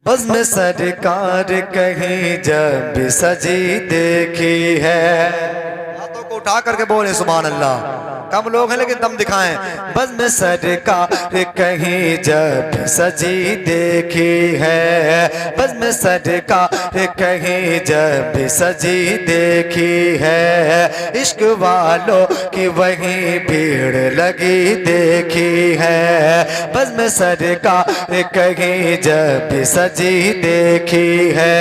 बज़्म सरकार कहीं जब सजी देखी है। हाथों को उठा करके बोले सुभान अल्लाह। कम लोग हैं लेकिन दम दिखाएं। बज़्म सरकार कहीं जब सजी देखी है। बज़्म सरकार कहीं जब सजी देखी है। इश्क वालों की वहीं भीड़ लगी देखी है। बज़्म सरकार कहीं जब सजी देखी है।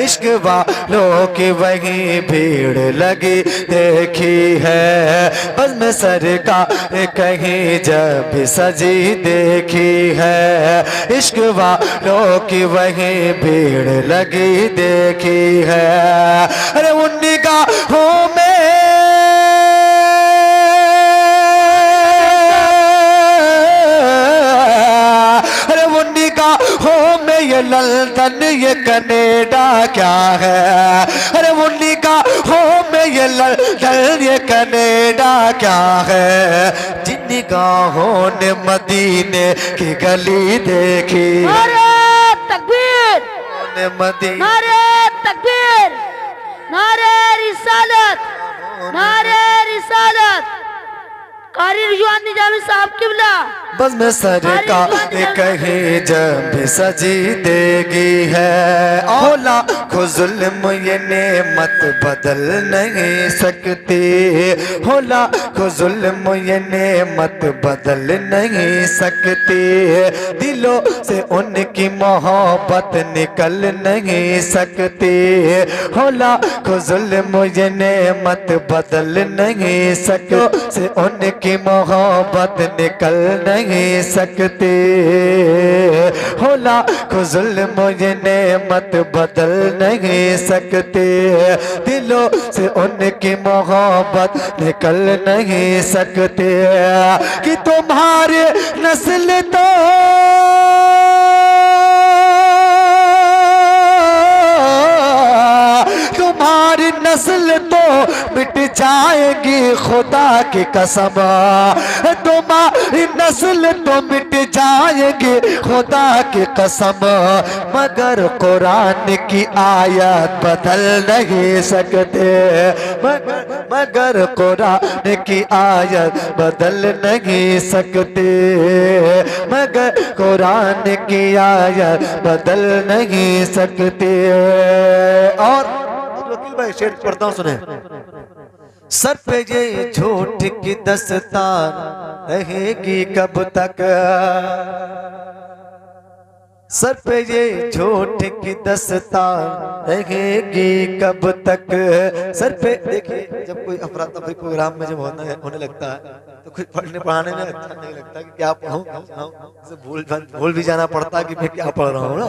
इश्क वालों की वहीं भीड़ लगी देखी है। बज़्म सरकार कहीं जब सजी देखी है। इश्क वालों की वहीं भीड़ लगी देखी है। अरे उन निगाहों में ये लंदन ये कनेडा क्या है। अरे वो निगाहों में ये लंदन ये कनेडा क्या है। जिन निगाहों ने मदीने की गली देखी। नारे तकबीर, ने मदीने नारे तकबीर, नारे रिसालत, नारे रिसालत। कारी रिजवान निजामी साहब किबला। बज़्म सरकार कहीं जब सजी देगी है। औला को जुल्म ये नेमत बदल नहीं सकती। होला को जुल्म ये नेमत बदल नहीं सकती। दिलों से उनकी मोहब्बत निकल नहीं सकती। होला को जुल्म ये नेमत बदल नहीं सकती। से उनकी की मोहब्बत निकल नहीं सकती। होला को जुल्म ये नेमत बदल नहीं सकते। दिलों से उनकी मोहब्बत निकल नहीं सकते। कि तुम्हारे नस्ल तो तुम्हारी नस्ल तो मिट जाएगी खुदा की कसम। तुम्हारी नस्ल तो मिट जाएगी खुदा की कसम। मगर कुरान की आयत बदल नहीं सकते। मगर कुरान की आयत बदल नहीं सकते। मगर कुरान की आयत बदल नहीं सकते। और वकील भाई शेर पढ़ता हूं सुने। सर पे ये झूठ की दस्तार रहेगी कब तक। सर पे ये झूठ की दस्तार रहेगी कब तक। सर पे देखिए जब कोई अफरा तफरी प्रोग्राम में जब होने लगता है तो कुछ पढ़ने पढ़ाने में अच्छा नहीं लगता कि क्या पढ़ूं। भूल भी जाना पड़ता है कि मैं क्या पढ़ रहा हूँ ना,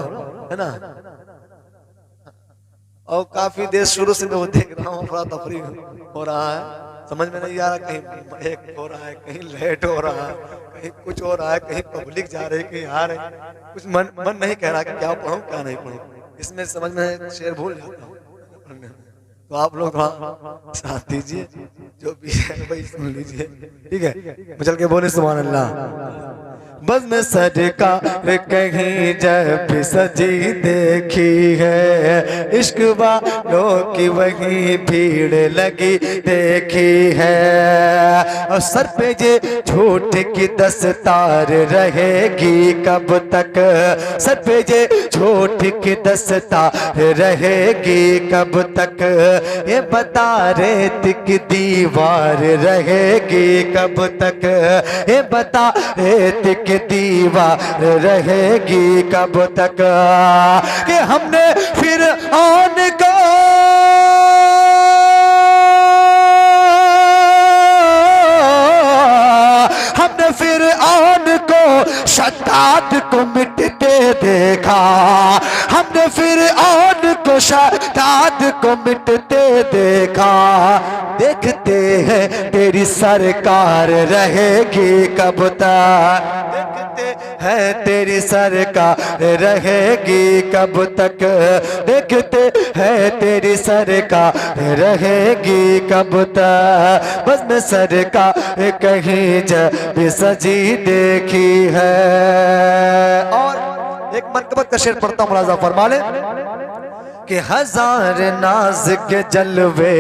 है ना। और काफी देर शुरू से मैं वो देख रहा हूँ अफरा तफरी हो रहा है। समझ में नहीं आ रहा, कहीं एक हो रहा है, कहीं लेट हो रहा है, कहीं कुछ हो रहा है, कहीं पब्लिक जा रही, कहीं आ रही। कुछ मन नहीं कह रहा कि क्या पढ़ूं क्या नहीं पढ़ूं। इसमें समझ में शेर भूल जाता हूँ। तो आप लोग साथ दीजिए, जो भी है वही सुन लीजिए, ठीक है। चल के बोले सुभान अल्लाह। बज़्म सरकार कहीं जब सजी देखी है। इश्क वालों की वहीं भीड़ लगी देखी है। और सर पे ये झूठ की दस्तार रहेगी कब तक। सर पे ये झूठ की दस्तार रहेगी कब तक। ये बता रेत की दीवार रहेगी कब तक। ये बता रेत की दीवार रहेगी कब तक। कि हमने फिर आन को हमने फिर आन को शद्दाद को मिटते देखा। हमने फिर आन को शद्दाद को मिटते देखा। देखते हैं तेरी सरकार रहेगी कब तक। देखते हैं तेरी सरकार रहेगी कब तक। देखते हैं तेरी सरकार रहेगी कब तक। बज़्म सरकार कहीं जब सजी देखी है। और एक मनकबत का शेर पढ़ता हूँ, मुलाजा फरमा ले कि हजार नाज के जलवे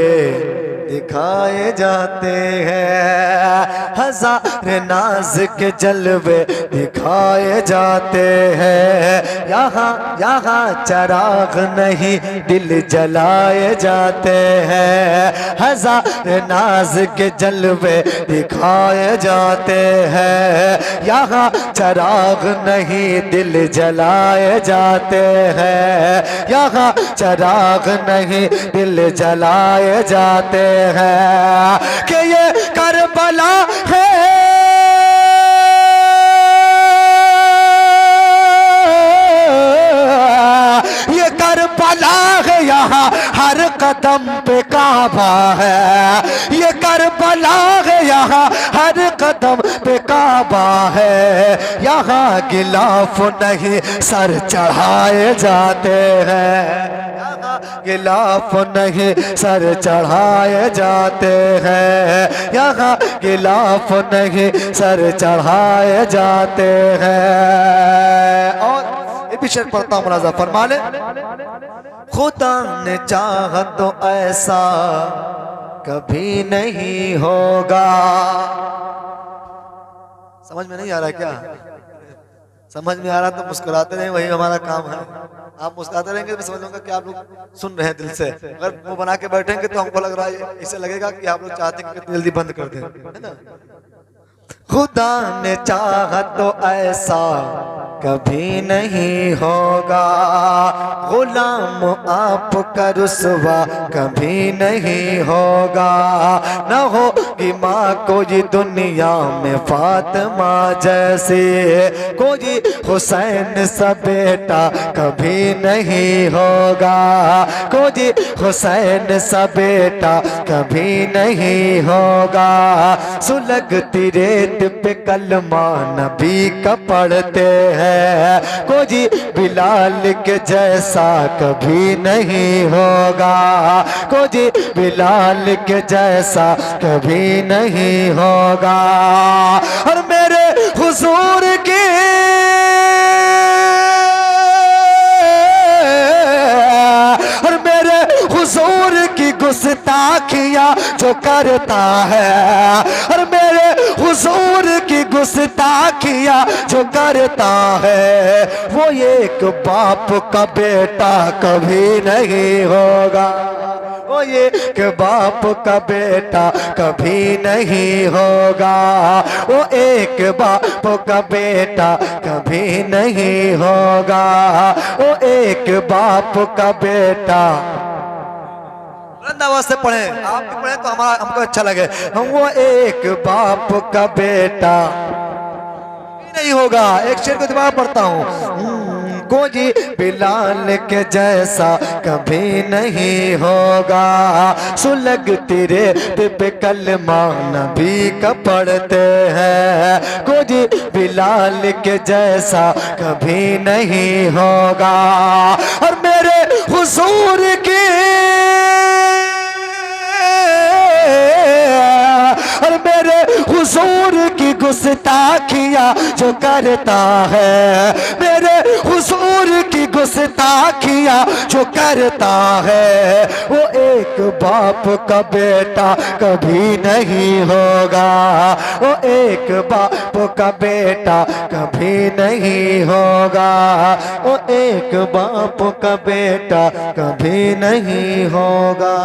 दिखाए जाते हैं, हजार नाज के जलवे दिखाए जाते हैं, यहाँ यहाँ चराग नहीं दिल जलाए जाते हैं, हजार नाज के जलवे दिखाए जाते हैं, यहाँ चराग नहीं दिल जलाए जाते हैं, यहाँ चराग नहीं दिल जलाए जाते हैं कि ये करबला है, ये करबला है, यहाँ हर कदम पे काबा है, ये करबला है, यहाँ हर कदम पे काबा है, यहाँ गिलाफ नहीं सर चढ़ाए जाते हैं, गिलाफ नहीं सर चढ़ाए जाते हैं, यहाँ गिलाफ नहीं सर चढ़ाए जाते हैं। और ये भी शेर पढ़ता हूँ, मुलाजा फरमा ले, खुदा ने चाहा तो ऐसा कभी नहीं होगा। समझ में नहीं आ रहा क्या? समझ में आ रहा तो मुस्कुराते रहे, वही हमारा काम है। आप मुस्कुराते रहेंगे तो मैं समझ लूंगा कि आप लोग सुन रहे हैं दिल से। अगर वो बना के बैठेंगे तो हमको लग रहा है, इससे लगेगा कि आप लोग चाहते हैं कि जल्दी बंद कर दें, है ना। खुदा ने चाहा तो ऐसा कभी नहीं होगा, गुलाम आपका रुसवा कभी नहीं होगा, न होगी माँ कोई दुनिया में फातिमा जैसी, कोई हुसैन सा बेटा कभी नहीं होगा, कोई हुसैन सा बेटा कभी नहीं होगा, सुलगती रेत पे कलमा नबी का पढ़ते हैं, कोई बिलाल के जैसा कभी नहीं होगा, कोई बिलाल के जैसा कभी नहीं होगा। और मेरे हुजूर की हुजूर की गुस्ताखियां जो करता है, और मेरे हुजूर की गुस्ताखियां जो करता है, वो एक बाप का बेटा कभी नहीं होगा, वो एक बाप का बेटा कभी नहीं होगा, वो एक बाप का बेटा कभी नहीं होगा, वो एक बाप का बेटा। आवाज से पढ़े, आप भी पढ़े तो हमारा हमको अच्छा लगे। वो एक बाप का बेटा नहीं होगा। एक शेर को दोबारा पढ़ता हूँ, कोई बिलाल के जैसा कभी नहीं होगा, सुलगती रेत पे कलमा नबी का पढ़ते हैं, कोई बिलाल के जैसा कभी नहीं होगा। और मेरे हुजूर की और मेरे हुजूर की गुस्ताखियां जो करता है, मेरे हुजूर की गुस्ताखियां जो करता है, वो एक बाप का बेटा कभी नहीं होगा, वो एक बाप का बेटा कभी नहीं होगा, वो एक बाप का बेटा कभी नहीं होगा।